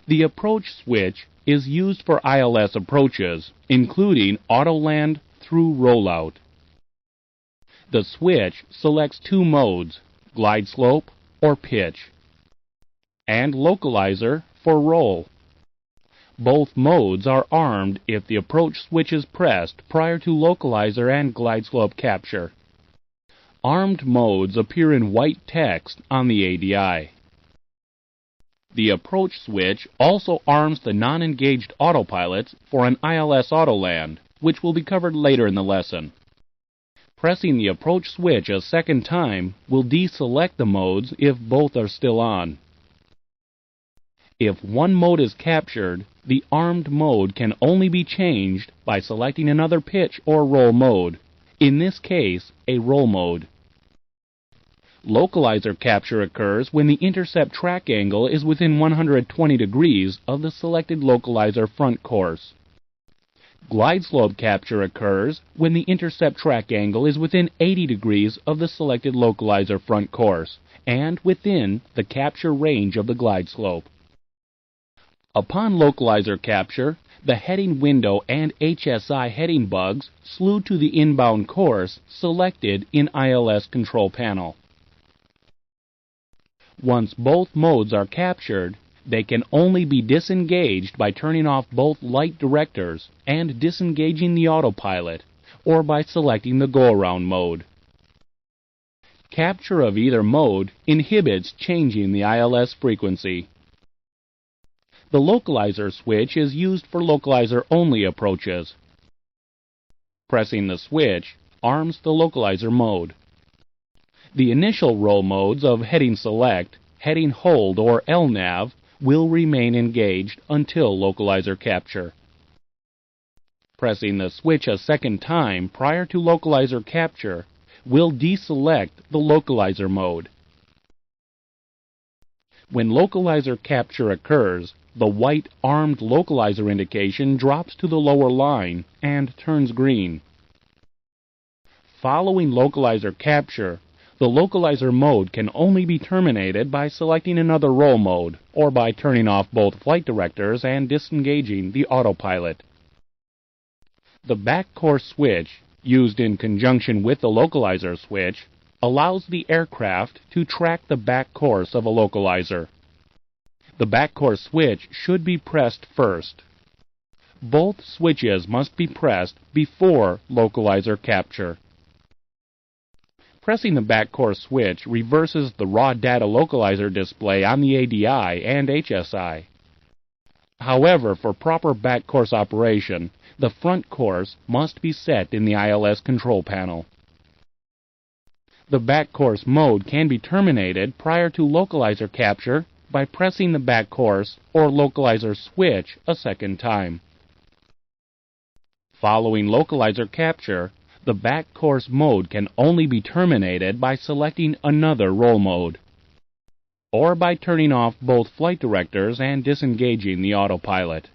The approach switch is used for ILS approaches, including auto-land through rollout. The switch selects two modes, glide slope or pitch, and localizer for roll. Both modes are armed if the approach switch is pressed prior to localizer and glide slope capture. Armed modes appear in white text on the ADI. The approach switch also arms the non-engaged autopilots for an ILS autoland, which will be covered later in the lesson. Pressing the approach switch a second time will deselect the modes if both are still on. If one mode is captured, the armed mode can only be changed by selecting another pitch or roll mode, in this case, a roll mode. Localizer capture occurs when the intercept track angle is within 120 degrees of the selected localizer front course. Glide slope capture occurs when the intercept track angle is within 80 degrees of the selected localizer front course and within the capture range of the glide slope. Upon localizer capture, the heading window and HSI heading bugs slew to the inbound course selected in ILS control panel. Once both modes are captured, they can only be disengaged by turning off both light directors and disengaging the autopilot, or by selecting the go-around mode. Capture of either mode inhibits changing the ILS frequency. The localizer switch is used for localizer-only approaches. Pressing the switch arms the localizer mode. The initial roll modes of heading select, heading hold, or LNAV will remain engaged until localizer capture. Pressing the switch a second time prior to localizer capture will deselect the localizer mode. When localizer capture occurs, the white armed localizer indication drops to the lower line and turns green. Following localizer capture, the localizer mode can only be terminated by selecting another roll mode or by turning off both flight directors and disengaging the autopilot. The back course switch, used in conjunction with the localizer switch, allows the aircraft to track the back course of a localizer. The back course switch should be pressed first. Both switches must be pressed before localizer capture. Pressing the back course switch reverses the raw data localizer display on the ADI and HSI. However, for proper back course operation, the front course must be set in the ILS control panel. The back course mode can be terminated prior to localizer capture by pressing the back course or localizer switch a second time. Following localizer capture, the back course mode can only be terminated by selecting another roll mode, or by turning off both flight directors and disengaging the autopilot.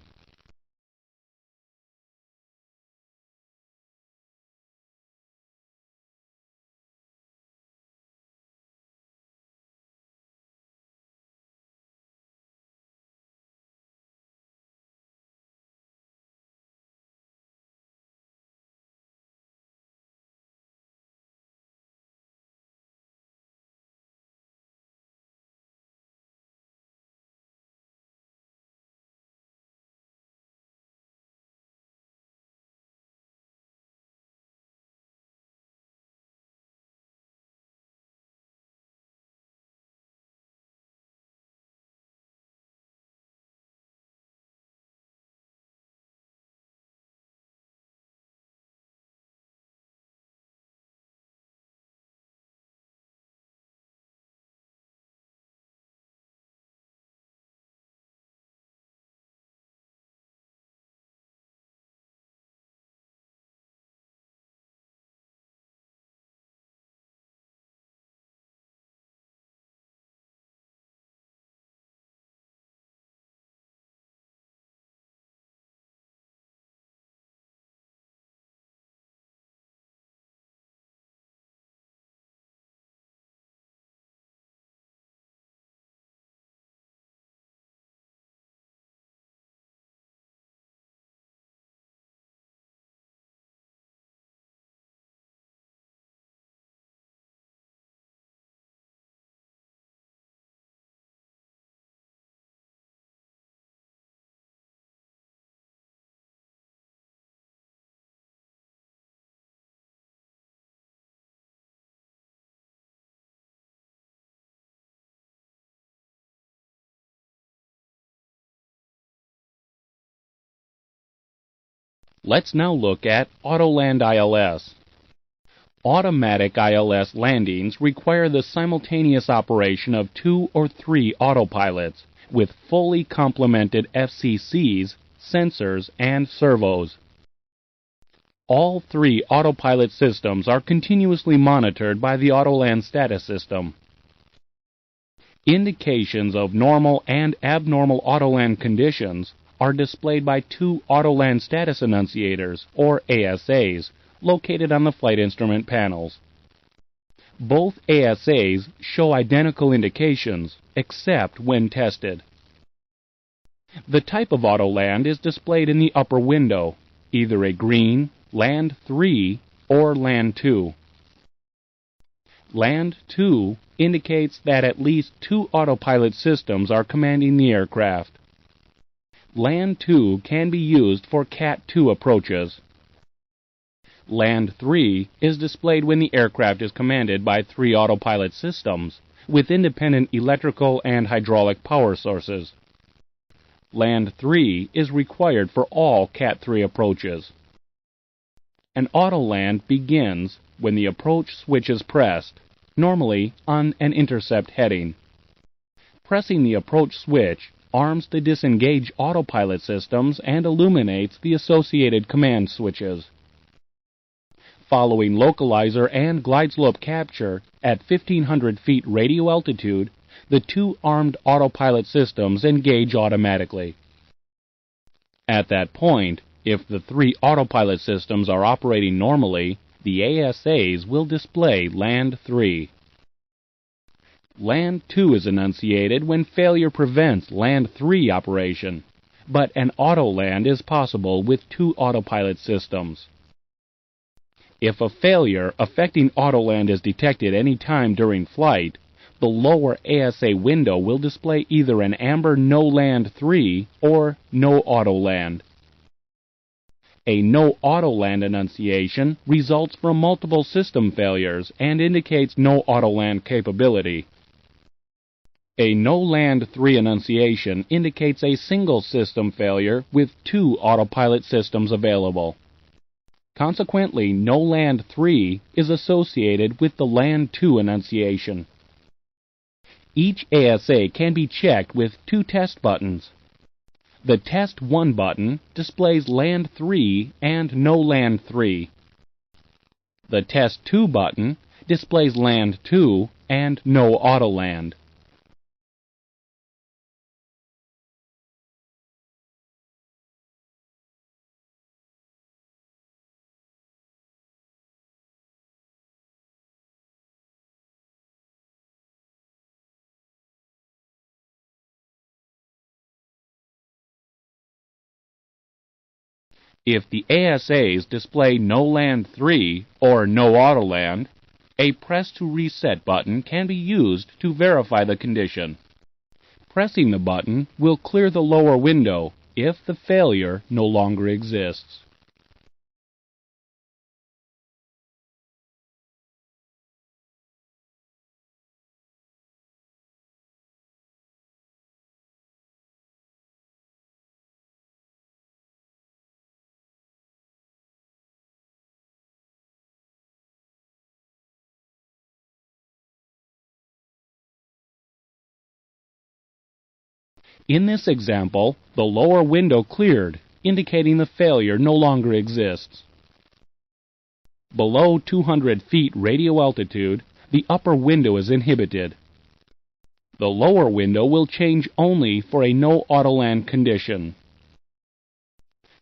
Let's now look at Autoland ILS. Automatic ILS landings require the simultaneous operation of 2 or 3 autopilots with fully complemented FCCs, sensors, and servos. All 3 autopilot systems are continuously monitored by the Autoland status system. Indications of normal and abnormal Autoland conditions are displayed by 2 Autoland status annunciators, or ASAs, located on the flight instrument panels. Both ASAs show identical indications, except when tested. The type of Autoland is displayed in the upper window, either a green, Land 3, or Land 2. Land 2 indicates that at least 2 autopilot systems are commanding the aircraft. Land 2 can be used for Cat 2 approaches. Land 3 is displayed when the aircraft is commanded by 3 autopilot systems with independent electrical and hydraulic power sources. Land 3 is required for all Cat 3 approaches. An Autoland begins when the approach switch is pressed, normally on an intercept heading. Pressing the approach switch arms the disengaged autopilot systems and illuminates the associated command switches. Following localizer and glide slope capture at 1,500 feet radio altitude, the 2 armed autopilot systems engage automatically. At that point, if the 3 autopilot systems are operating normally, the ASAs will display Land 3. Land 2 is enunciated when failure prevents Land 3 operation, but an Autoland is possible with 2 autopilot systems. If a failure affecting Autoland is detected any time during flight, the lower ASA window will display either an amber No Land 3 or No Autoland. A No Autoland enunciation results from multiple system failures and indicates no Autoland capability. A No Land 3 enunciation indicates a single system failure with 2 autopilot systems available. Consequently, No Land 3 is associated with the Land 2 enunciation. Each ASA can be checked with 2 test buttons. The Test 1 button displays Land 3 and No Land 3. The Test 2 button displays Land 2 and No Autoland. If the ASAs display No Land 3 or No Autoland, a Press to Reset button can be used to verify the condition. Pressing the button will clear the lower window if the failure no longer exists. In this example, the lower window cleared, indicating the failure no longer exists. Below 200 feet radio altitude, the upper window is inhibited. The lower window will change only for a No Autoland condition.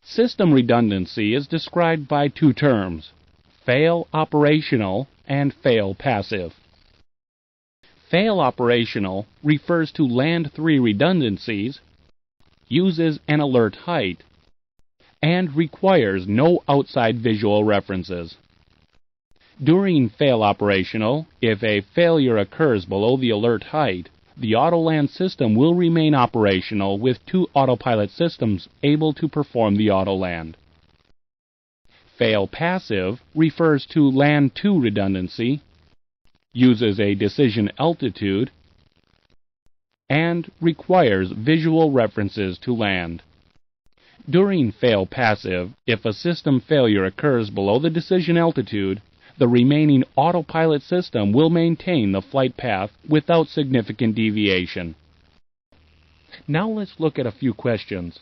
System redundancy is described by 2 terms: fail operational and fail passive. Fail operational refers to Land 3 redundancies, uses an alert height, and requires no outside visual references. During fail operational, if a failure occurs below the alert height, the Autoland system will remain operational with 2 autopilot systems able to perform the Autoland. Fail passive refers to Land 2 redundancy, uses a decision altitude, and requires visual references to land. During fail passive, if a system failure occurs below the decision altitude, the remaining autopilot system will maintain the flight path without significant deviation. Now let's look at a few questions.